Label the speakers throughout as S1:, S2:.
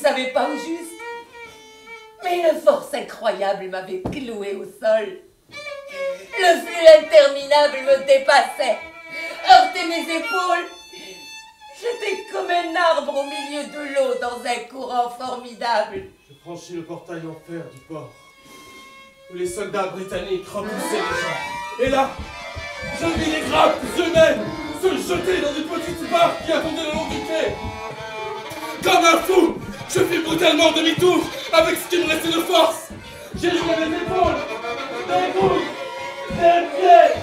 S1: savez pas où juste. Mais une force incroyable m'avait cloué au sol. Le flux interminable me dépassait, heurtait mes épaules. J'étais comme un arbre au milieu de l'eau dans un courant formidable.
S2: Je franchis le portail en fer du port, où les soldats britanniques repoussaient les gens. Et là, je vis les grappes humaines se jeter dans une petite barque qui attendait le long du quai. Comme un fou, je fis brutalement demi-tour avec ce qui me restait de force. J'ai joué les épaules, des coudes, des pieds,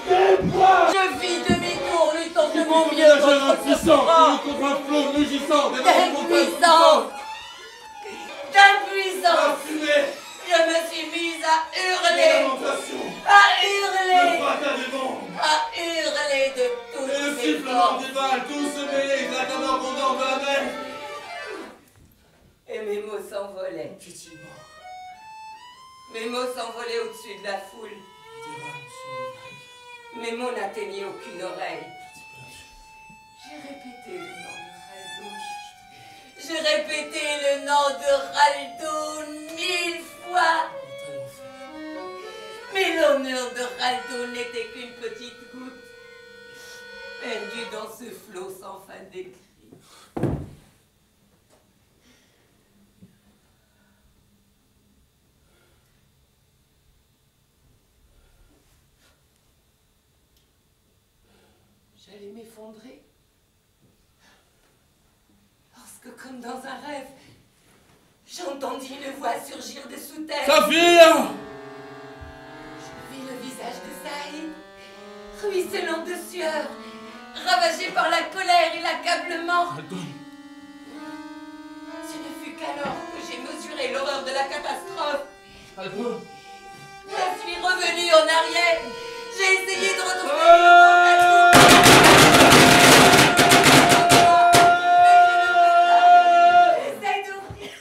S2: des bras.
S1: Je fis demi-tour, luttant de mon mieux
S2: contre
S1: contre ce courant.
S2: contre un flot mugissant, des
S1: D'impuissance, d'impuissance.
S2: fumée,
S1: Je me suis mise à
S2: des
S1: hurler,
S2: lamentations,
S1: à
S2: le
S1: hurler,
S2: fracas des bombes,
S1: à hurler de
S2: et le
S1: toutes mes
S2: sifflement
S1: forces.
S2: des balles, tout se mêlait avec la clameur abondante de la mer.
S1: Et mes mots s'envolaient.
S2: Effectivement,
S1: Mes mots s'envolaient au-dessus de la foule.
S2: des rames sur les vagues.
S1: Mes mots n'atteignaient aucune oreille. J'ai répété le nom de Raldoun. J'ai répété le nom de Raldoun 1000 fois. Mais l'honneur de Raldoun n'était qu'une petite goutte, perdue dans ce flot sans fin d'écrit. J'allais m'effondrer. Lorsque, comme dans un rêve, j'entendis une voix surgir de sous terre.
S2: Saphir!
S1: Je vis le visage de Saïd, ruisselant de sueur, ravagé par la colère et l'accablement. Ce ne fut qu'alors que j'ai mesuré l'horreur de la catastrophe. Je suis revenue en arrière. J'ai essayé de retrouver J'essaie d'ouvrir.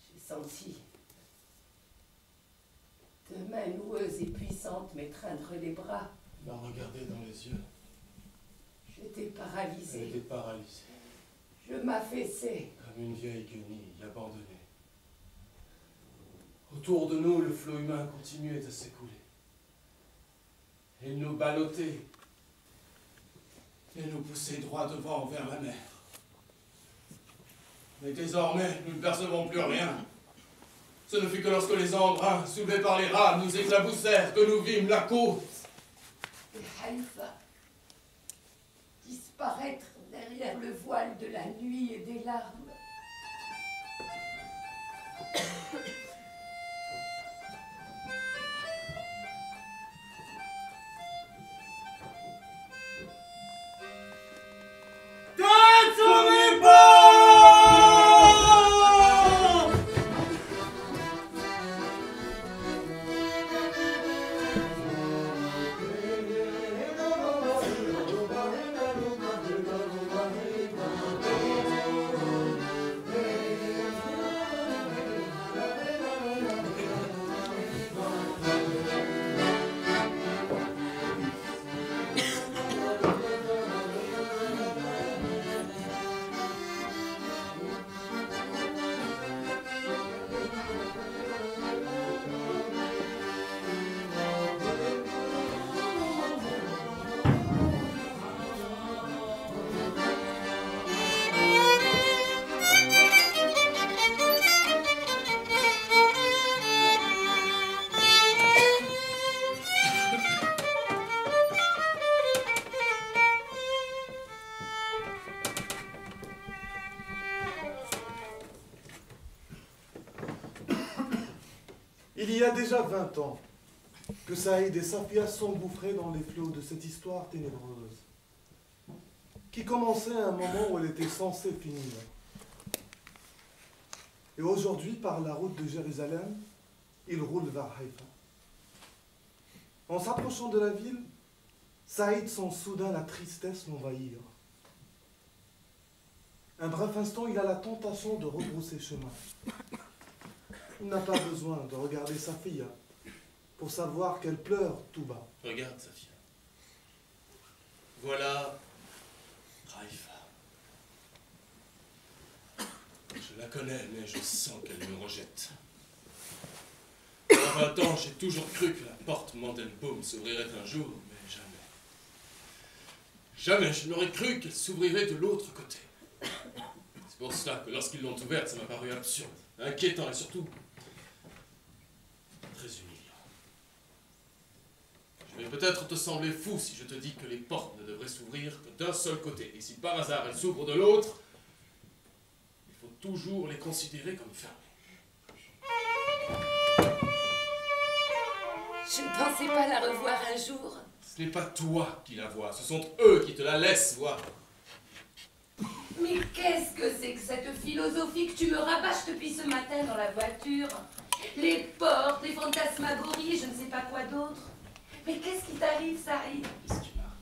S1: J'ai senti deux mains noueuses et puissantes m'étreindre les bras.
S2: Il m'a regardé dans les yeux.
S1: J'étais
S2: Elle
S1: paralysée.
S2: était paralysée,
S1: Je m'affaissais.
S2: comme une vieille guenille abandonnée. Autour de nous, le flot humain continuait à s'écouler. Il nous ballottait et nous poussait droit devant vers la mer. Mais désormais, nous ne percevons plus rien. Ce ne fut que lorsque les embruns, soulevés par les rames, nous éclaboussèrent que nous vîmes la côte.
S1: Et Haïfa disparaître derrière le voile de la nuit et des larmes.
S3: Il y a déjà 20 ans que Saïd et Safia s'engouffraient dans les flots de cette histoire ténébreuse, qui commençait à un moment où elle était censée finir. Et aujourd'hui, par la route de Jérusalem, ils roulent vers Haïfa. En s'approchant de la ville, Saïd sent soudain la tristesse l'envahir. Un bref instant, il a la tentation de rebrousser chemin. Il n'a pas besoin de regarder sa fille pour savoir qu'elle pleure tout bas.
S2: Regarde, Safia. Voilà Raïfa. Je la connais, mais je sens qu'elle me rejette. Pendant 20 ans, j'ai toujours cru que la porte Mandelbaum s'ouvrirait un jour, mais jamais. Jamais je n'aurais cru qu'elle s'ouvrirait de l'autre côté. C'est pour cela que lorsqu'ils l'ont ouverte, ça m'a paru absurde, inquiétant et surtout très humiliant. Je vais peut-être te sembler fou si je te dis que les portes ne devraient s'ouvrir que d'un seul côté. Et si par hasard elles s'ouvrent de l'autre, il faut toujours les considérer comme fermées.
S1: Je ne pensais pas la revoir un jour.
S2: Ce n'est pas toi qui la vois, ce sont eux qui te la laissent voir.
S1: Mais qu'est-ce que c'est que cette philosophie que tu me rabâches depuis ce matin dans la voiture? Les portes, les fantasmagories, je ne sais pas quoi d'autre. Mais qu'est-ce qui t'arrive, Saïd?
S2: Qu'est-ce qui m'arrive?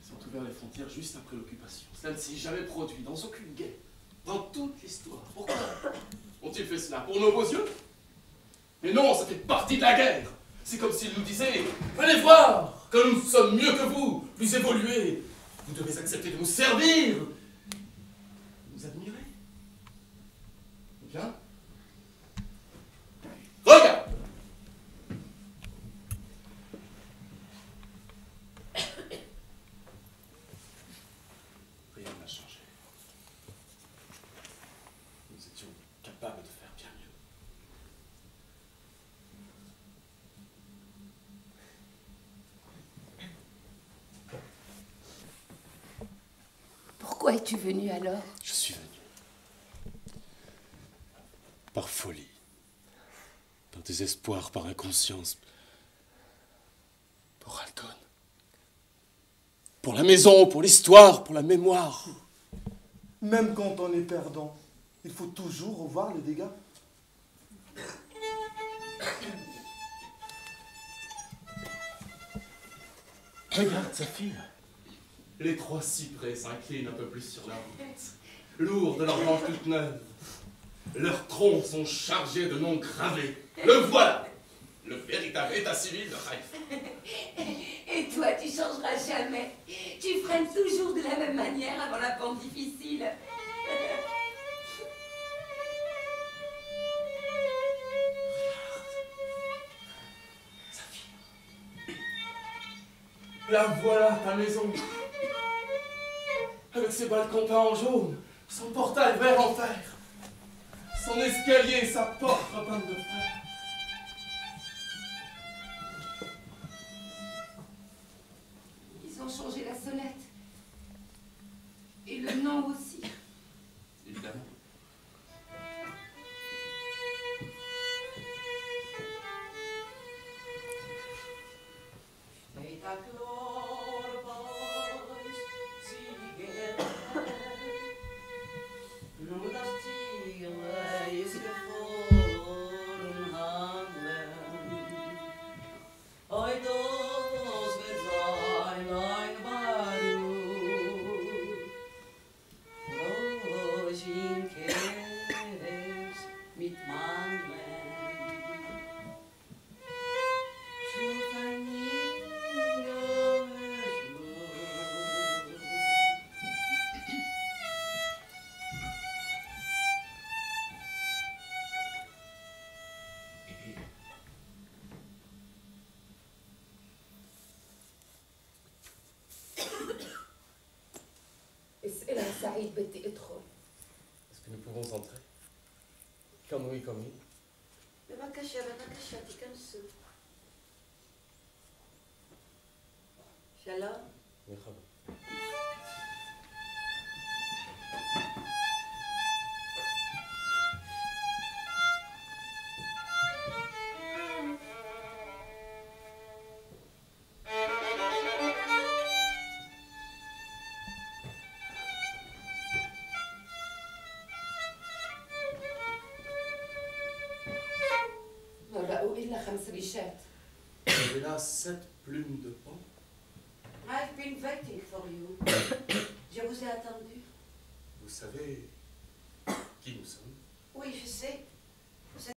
S2: Ils ont ouvert les frontières juste après l'occupation. Cela ne s'est jamais produit dans aucune guerre, dans toute l'histoire. Pourquoi ont-ils fait cela? Pour nos beaux yeux? Mais non, ça fait partie de la guerre. C'est comme s'ils nous disaient, venez voir, que nous sommes mieux que vous, plus évolués. Vous devez accepter de nous servir, nous admirer. Viens. Regarde. Rien n'a changé. Nous étions capables de faire bien mieux.
S1: Pourquoi es-tu venu alors?
S2: Je suis venu. Par folie. Par désespoir, par inconscience. Pour Alton. Pour la maison, pour l'histoire, pour la mémoire.
S3: Même quand on est perdant, il faut toujours revoir les dégâts.
S2: Regarde sa fille. Les trois cyprès s'inclinent un peu plus sur la route, lourds de leurs branches toutes neuves. Leurs troncs sont chargés de noms gravés. Le voilà, le véritable état civil de Raïfa.
S1: Et toi, tu changeras jamais. Tu freines toujours de la même manière avant la pente difficile.
S2: Sa fille. La voilà, ta maison. Avec ses balcons peints en jaune, son portail vert en fer, son escalier et sa porte repeinte de fer.
S1: Ils ont changé la sonnette. Et le nom aussi.
S2: Évidemment.
S1: اسألها سعيد بدي ادخل.
S2: Est-ce que nous pouvons entrer? Can we come in?
S4: בבקשה, תיכנסו. שלום.
S2: מרחבה.
S1: ما بقوا إلا 5 ريشات.
S2: Il y a là 7 plumes de pan.
S4: I've been waiting for you. Je vous ai attendu.
S2: Vous savez qui nous sommes?
S4: Oui, je sais.